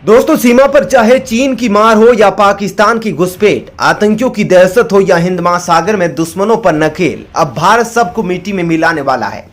दोस्तों, सीमा पर चाहे चीन की मार हो या पाकिस्तान की घुसपैठ, आतंकियों की दहशत हो या हिंद महासागर में दुश्मनों पर नकेल, अब भारत सबको मिट्टी में मिलाने वाला है।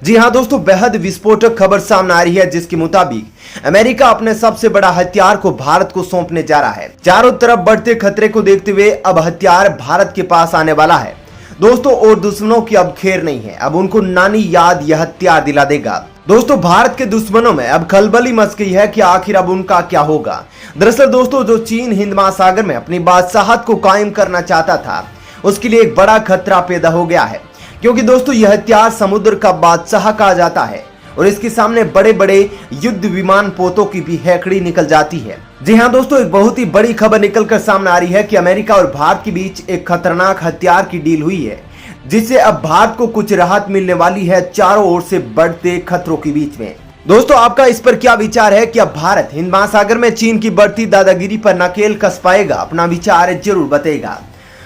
जी हां दोस्तों, बेहद विस्फोटक खबर सामने आ रही है जिसके मुताबिक अमेरिका अपने सबसे बड़ा हथियार को भारत को सौंपने जा रहा है। चारों तरफ बढ़ते खतरे को देखते हुए अब हथियार भारत के पास आने वाला है दोस्तों, और दुश्मनों की अब खैर नहीं है। अब उनको नानी याद यह हथियार दिला देगा। दोस्तों, भारत के दुश्मनों में अब खलबली मच गई है कि आखिर अब उनका क्या होगा। दरअसल दोस्तों, जो चीन हिंद महासागर में अपनी बादशाहत को कायम करना चाहता था, उसके लिए एक बड़ा खतरा पैदा हो गया है, क्योंकि दोस्तों यह हथियार समुद्र का बादशाह कहा जाता है और इसके सामने बड़े बड़े युद्ध विमान पोतों की भी हैकड़ी निकल जाती है। जी हां दोस्तों, एक बहुत ही बड़ी खबर निकलकर सामने आ रही है कि अमेरिका और भारत के बीच एक खतरनाक हथियार की डील हुई है, जिससे अब भारत को कुछ राहत मिलने वाली है चारों ओर से बढ़ते खतरों के बीच में। दोस्तों, आपका इस पर क्या विचार है? कि अब भारत हिंद महासागर में चीन की बढ़ती दादागिरी पर नकेल कस पाएगा? अपना विचार जरूर बताएगा।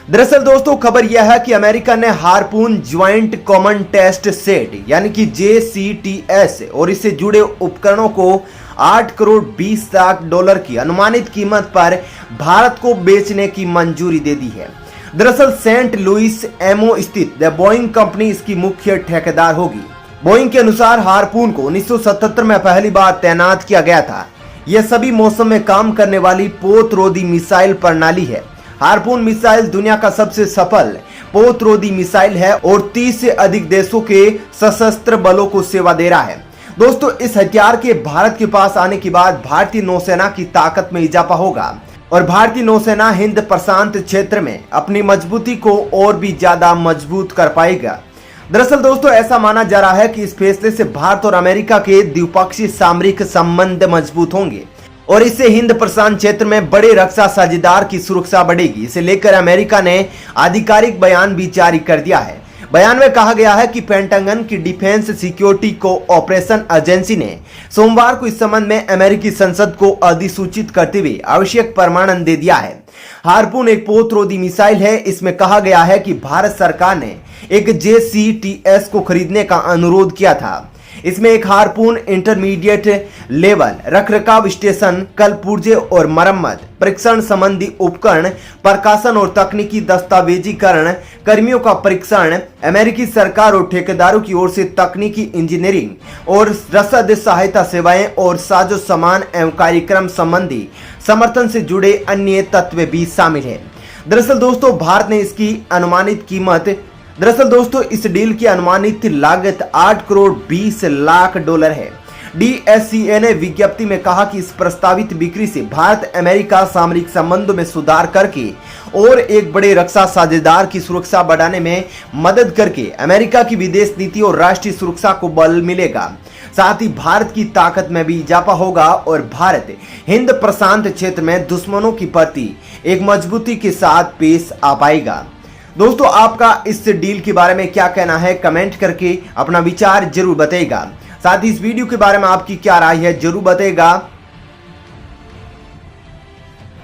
दरअसल दोस्तों, खबर यह है कि अमेरिका ने harpoon joint common test set यानी कि JCTS और इससे जुड़े उपकरणों को 8 करोड़ 20 लाख डॉलर की अनुमानित कीमत पर भारत को बेचने की मंजूरी दे दी है। दरअसल सेंट लुइस एमओ स्थित द बोइंग कंपनी इसकी मुख्य ठेकेदार होगी। बोइंग के अनुसार हार्पून को 1977 में पहली बार तैनात किया गया था। यह सभी मौसम में काम करने वाली पोतरोधी मिसाइल प्रणाली है। हार्पून मिसाइल दुनिया का सबसे सफल पोतरोधी मिसाइल है और 30 से अधिक देशों के सशस्त्र बलों को सेवा दे रहा है। दोस्तों, इस हथियार के भारत के पास आने के बाद भारतीय नौसेना की ताकत में इजाफा होगा और भारतीय नौसेना हिंद प्रशांत क्षेत्र में अपनी मजबूती को और भी ज्यादा मजबूत कर पाएगा। दरअसल दोस्तों, ऐसा माना जा रहा है कि इस फैसले से भारत और अमेरिका के द्विपक्षीय सामरिक संबंध मजबूत होंगे और इससे हिंद प्रशांत क्षेत्र में बड़े रक्षा साझेदार की सुरक्षा बढ़ेगी। इसे लेकर अमेरिका ने आधिकारिक बयान भी जारी कर दिया है। बयान में कहा गया है कि पेंटागन की डिफेंस सिक्योरिटी कोऑपरेशन एजेंसी ने सोमवार को इस संबंध में अमेरिकी संसद को अधिसूचित करते हुए आवश्यक प्रमाणन दे दिया है। हार्पून एक पोतरोधी मिसाइल है। इसमें कहा गया है कि भारत सरकार ने एक JCTS को खरीदने का अनुरोध किया था। इसमें एक हार्पून इंटरमीडिएट लेवल रखरखाव स्टेशन, कल पुर्जे और मरम्मत, परीक्षण संबंधी उपकरण, प्रकाशन और तकनीकी दस्तावेजीकरण, कर्मियों का परीक्षण, अमेरिकी सरकार और ठेकेदारों की ओर से तकनीकी इंजीनियरिंग और रसद सहायता सेवाएं और साजो सामान एवं कार्यक्रम संबंधी समर्थन से जुड़े अन्य तत्व भी शामिल है। दरअसल दोस्तों, इस डील की अनुमानित लागत 8 करोड़ 20 लाख डॉलर है। DSCA ने विज्ञप्ति में कहा कि इस प्रस्तावित बिक्री से भारत अमेरिका सामरिक संबंधों में सुधार करके और एक बड़े रक्षा साझेदार की सुरक्षा बढ़ाने में मदद करके अमेरिका की विदेश नीति और राष्ट्रीय सुरक्षा को बल मिलेगा। साथ ही भारत की ताकत में भी इजाफा होगा और भारत हिंद प्रशांत क्षेत्र में दुश्मनों की प्रति एक मजबूती के साथ पेश आ पाएगा। दोस्तों, आपका इस डील के बारे में क्या कहना है? कमेंट करके अपना विचार जरूर बताइएगा। साथ ही इस वीडियो के बारे में आपकी क्या राय है जरूर बताइएगा।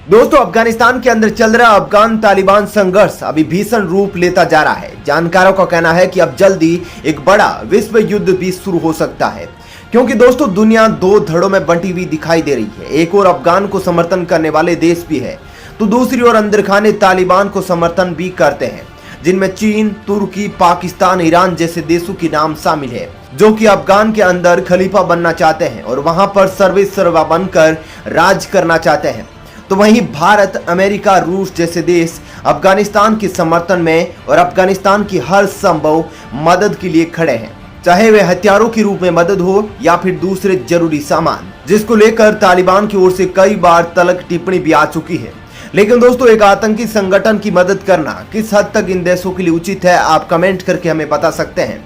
दोस्तों, अफगानिस्तान के अंदर चल रहा अफगान तालिबान संघर्ष अभी भीषण रूप लेता जा रहा है। जानकारों का कहना है कि अब जल्दी एक बड़ा विश्व युद्ध भी शुरू हो सकता है, क्योंकि दोस्तों दुनिया दो धड़ों में बंटी हुई दिखाई दे रही है। एक और अफगान को समर्थन करने वाले देश भी है, तो दूसरी ओर अंदर खाने तालिबान को समर्थन भी करते हैं, जिनमें चीन, तुर्की, पाकिस्तान, ईरान जैसे देशों के नाम शामिल है, जो कि अफगान के अंदर खलीफा बनना चाहते हैं और वहां पर सर्वेसर्वा बनकर राज करना चाहते हैं। तो वहीं भारत, अमेरिका, रूस जैसे देश अफगानिस्तान के समर्थन में और अफगानिस्तान की हर संभव मदद के लिए खड़े हैं, चाहे वे हथियारों के रूप में मदद हो या फिर दूसरे जरूरी सामान, जिसको लेकर तालिबान की ओर से कई बार तलक टिप्पणी भी आ चुकी है। लेकिन दोस्तों, एक आतंकी संगठन की मदद करना किस हद तक इन देशों के लिए उचित है, आप कमेंट करके हमें बता सकते हैं।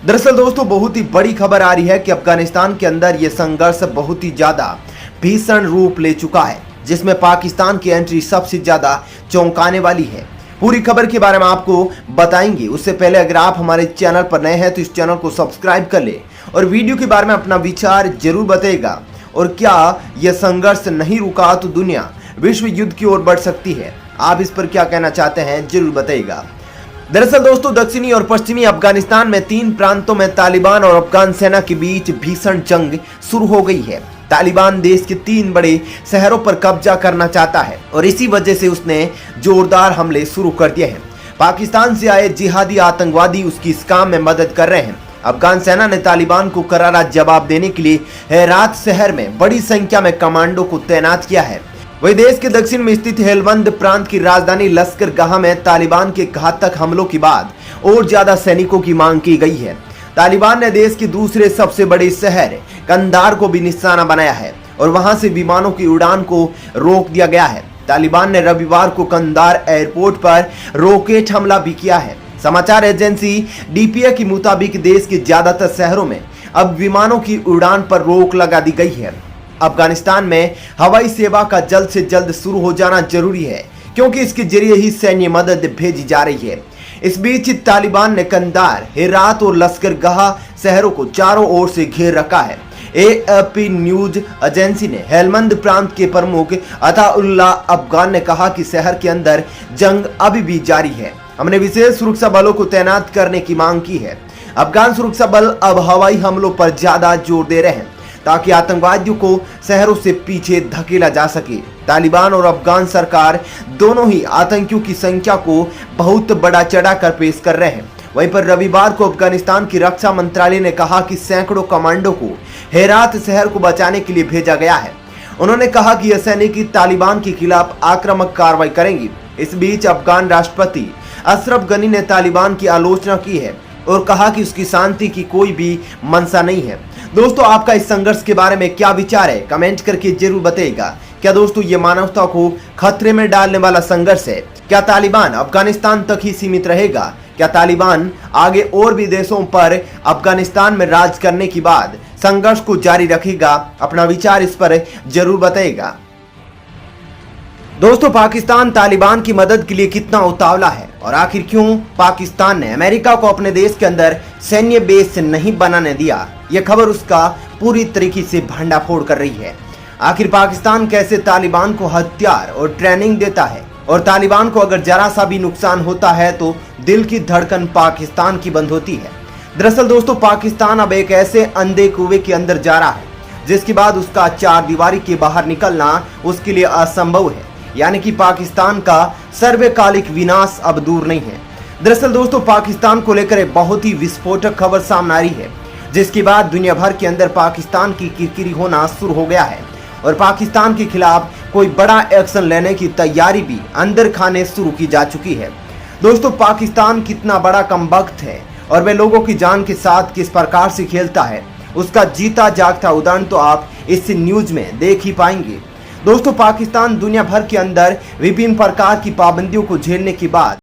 दरअसल दोस्तों, बहुत ही बड़ी खबर आ रही है कि अफगानिस्तान के अंदर यह संघर्ष बहुत ही ज्यादा भीषण रूप ले चुका है, जिसमें पाकिस्तान की एंट्री सबसे ज्यादा चौंकाने वाली है। पूरी खबर के बारे में आपको बताएंगे। उससे पहले अगर आप हमारे चैनल पर नए हैं तो इस चैनल को सब्सक्राइब कर ले और वीडियो के बारे में अपना विचार जरूर बताइएगा। और क्या यह संघर्ष नहीं रुका तो दुनिया विश्व युद्ध की ओर बढ़ सकती है? आप इस पर क्या कहना चाहते हैं जरूर बताइएगा। दरअसल दोस्तों दक्षिणी और पश्चिमी अफगानिस्तान में 3 प्रांतों में तालिबान और अफगान सेना के बीच भीषण जंग शुरू हो गई है। तालिबान देश के 3 बड़े शहरों पर कब्जा करना चाहता है और इसी वजह से उसने जोरदार हमले शुरू कर दिए हैं। पाकिस्तान से आए जिहादी आतंकवादी उसकी इस काम में मदद कर रहे हैं। अफगान सेना ने तालिबान को करारा जवाब देने के लिए हेरात शहर में बड़ी संख्या में कमांडो को तैनात किया है। वही देश के दक्षिण में स्थित हेलमंद प्रांत की राजधानी लश्करगाह में तालिबान के घातक हमलों के बाद और ज्यादा सैनिकों की मांग की गई है। तालिबान ने देश के दूसरे सबसे बड़े शहर कंधार को भी निशाना बनाया है और वहां से विमानों की उड़ान को रोक दिया गया है। तालिबान ने रविवार को कंधार एयरपोर्ट पर रॉकेट हमला भी किया है। समाचार एजेंसी डीपीए के मुताबिक देश के ज्यादातर शहरों में अब विमानों की उड़ान पर रोक लगा दी गई है। अफगानिस्तान में हवाई सेवा का जल्द से जल्द शुरू हो जाना जरूरी है क्योंकि इसके जरिए ही सैन्य मदद भेजी जा रही है। इस बीच तालिबान ने कंधार, हेरात और लश्करगाह शहरों को चारों ओर से घेर रखा है। एएफपी न्यूज एजेंसी ने हेलमंद प्रांत के प्रमुख अताउल्लाह अफगान ने कहा कि शहर के अंदर जंग अभी भी जारी है। हमने विशेष सुरक्षा बलों को तैनात करने की मांग की है। अफगान सुरक्षा बल अब हवाई हमलों पर ज्यादा जोर दे रहे हैं ताकि आतंकवादियों को शहरों से पीछे धकेला जा सके। तालिबान और अफगान सरकार दोनों ही आतंकियों की संख्या को बहुत बड़ा चढ़ाकर पेश कर रहे हैं। वहीं पर रविवार को अफगानिस्तान की रक्षा मंत्रालय ने कहा कि सैकड़ों कमांडो को हेरात शहर को बचाने के लिए भेजा गया है। उन्होंने कहा कि यह सैनिक तालिबान के खिलाफ आक्रामक कार्रवाई करेंगे। इस बीच अफगान राष्ट्रपति अशरफ गनी ने तालिबान की आलोचना की है और कहा कि उसकी शांति की कोई भी मंशा नहीं है। दोस्तों आपका इस संघर्ष के बारे में क्या विचार है, कमेंट करके जरूर बताइएगा। क्या दोस्तों ये मानवता को खतरे में डालने वाला संघर्ष है? क्या तालिबान अफगानिस्तान तक ही सीमित रहेगा? क्या तालिबान आगे और भी देशों पर अफगानिस्तान में राज करने के बाद संघर्ष को जारी रखेगा? अपना विचार इस पर जरूर बताइएगा। दोस्तों पाकिस्तान तालिबान की मदद के लिए कितना उतावला है और आखिर क्यों पाकिस्तान ने अमेरिका को अपने देश के अंदर सैन्य बेस नहीं बनाने दिया? यह खबर उसका पूरी तरीके से भंडाफोड़ कर रही है। आखिर पाकिस्तान कैसे तालिबान को हथियार और ट्रेनिंग देता है और तालिबान को अगर जरा सा भी नुकसान होता है तो दिल की धड़कन पाकिस्तान की बंद होती है। दरअसल दोस्तों पाकिस्तान अब एक ऐसे अंधे कुएं के अंदर जा रहा है जिसके बाद उसका 4 दीवारी के बाहर निकलना उसके लिए असंभव है। यानी कि पाकिस्तान का सर्वकालिक विनाश अब दूर नहीं है। दरअसल दोस्तों पाकिस्तान को लेकर एक बहुत ही विस्फोटक खबर सामने आ रही है जिसके बाद दुनिया भर के अंदर पाकिस्तान की किरकिरी होना शुरू हो गया है और पाकिस्तान के खिलाफ कोई बड़ा एक्शन लेने की तैयारी भी अंदर खाने शुरू की जा चुकी है। दोस्तों पाकिस्तान कितना बड़ा कमबख्त है और वह लोगों की जान के साथ किस प्रकार से खेलता है उसका जीता जागता उदाहरण तो आप इस न्यूज में देख ही पाएंगे। दोस्तों पाकिस्तान दुनिया भर के अंदर विभिन्न प्रकार की पाबंदियों को झेलने के बाद